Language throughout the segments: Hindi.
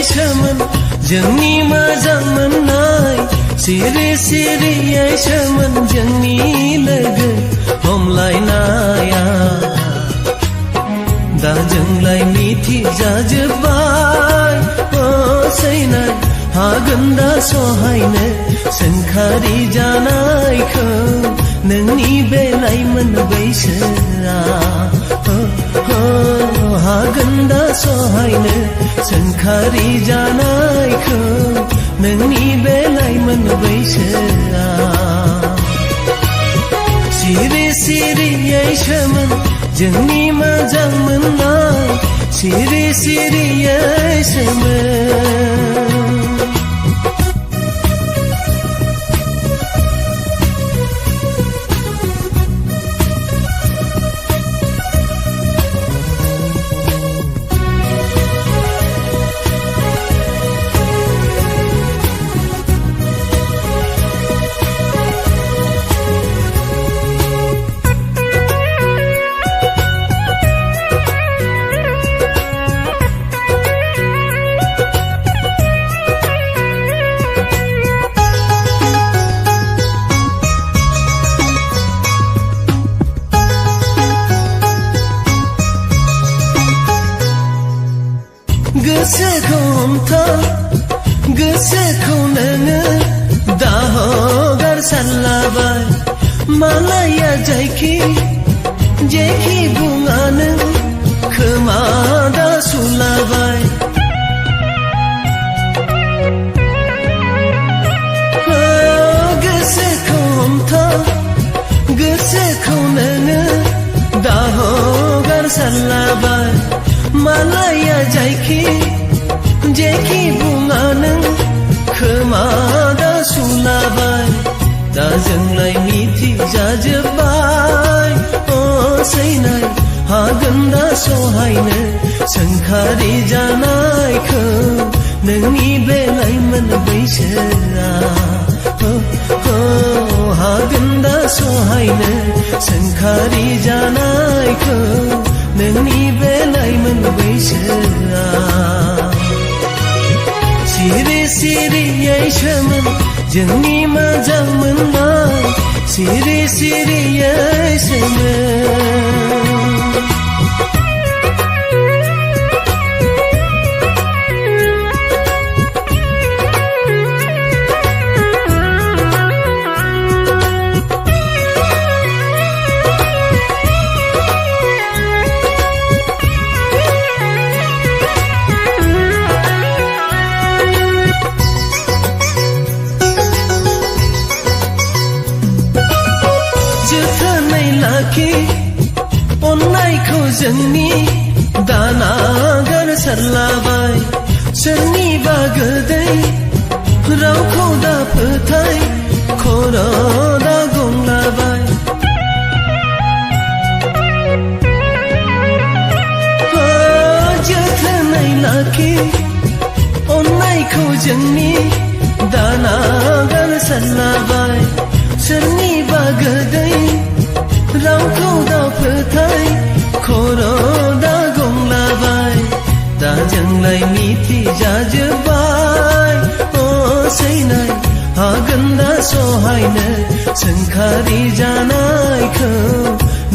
सोमोन जोंनि मोजां मोननाय सिरि सिरियै सोमोन जोंनि लोगो हमलायनाया दा जोंलाय मिथिजाजोब्बाय सैनाय हागोन दा सहायनो सोंखारि जानायखौ नोंनि बे लाइमोन बैसोआ हागोन दा सहायनो सोंखारि जानायखौ नोंनि बे लाइमोन बैसोआ सिरि सिरियै सोमोन जोंनि मोजां मोननाय सिरि सिरियै सोमोन गोसोखौ हमथा गोसोखौ नोङो दा हगारसारलाबाय मालाया जायखि जेखि बुङा नों खोमा दा सुलाबाय गोसोखौ हमथा गोसोखौ नोङो दा हगारसारलाबाय मालाया जायखि जेखि बुङा नों खोमा दा सुलाबाय दा जोंलाय मिथिजाजोब्बाय सैनाय हागोन दा सहायनो सोंखारि जानायखौ नोंनि बे लाइमोन बैसोआ हागोन दा सहायनो सोंखारि जानायखौ नोंनि बे लाइमोन बैसोआ सिरि सिरियै सोमोन जोंनि मोजां मोननाय सिरि सिरियै सोमोन जोथोनै लाखि अननायखौ जोंनि दा नागारसारलाबाय सोरनिबा गोदै रावखौ दा फोथाय खर' दा गंलाबाय जोथोनै लाखि अननायखौ जोंनि दा नागारसारलाबाय सोरनिबा गोदै रावखौ दा फोथाय खर' दा गंलाबाय दा जोंलाय मिथिजाजोब्बाय सैनाय हागोन दा सहायनो सोंखारि जानायखौ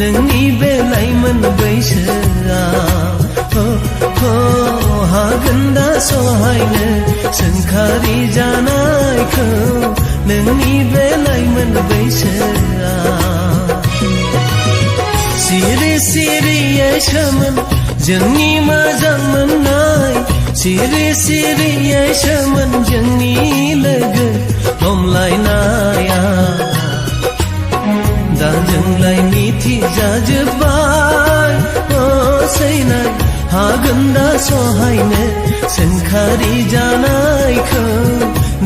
नोंनि बे लाइमोन बैसोआ हागोन दा सहायनो सोंखारि जानायखौ नोंनि बे लाइमोन बैसोआ सिरि सिरियै सोमोन जोंनि मोजां मोननाय सिरि सिरियै सोमोन जोंनि लोगो हमलायनाया दा जोंलाय मिथिजाजोब्बाय सैनाय हागोन दा सहायनो सोंखारि जानायखौ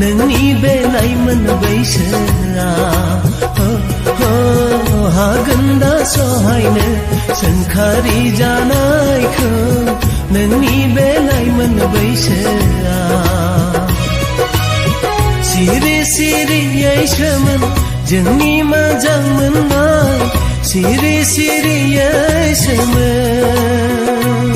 नोंनि बे लाइमोन बैसोआ हागोन दा सहायनो सोंखारि जानायखौ नोंनि बे लाइमोन बैसोआ सिरि सिरियै सोमोन जोंनि मोजां मोननाय सिरि सिरियै सोमोन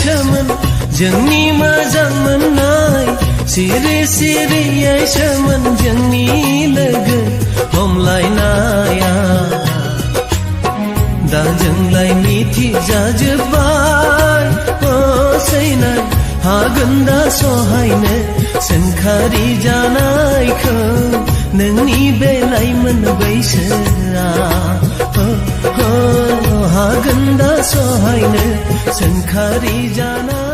सोमोन जोंनि मोजां मोननाय सिरि सिरियै सोमोन जोंनि लोगो हमलायनाया दा जोंलाय मिथिजाजोब्बाय सैनाय हागोन दा सहायनो सोंखारि जानायखौ नोंनि बे लाइमोन बैसोआ हागोन दा सहायनो सोंखारि जानाय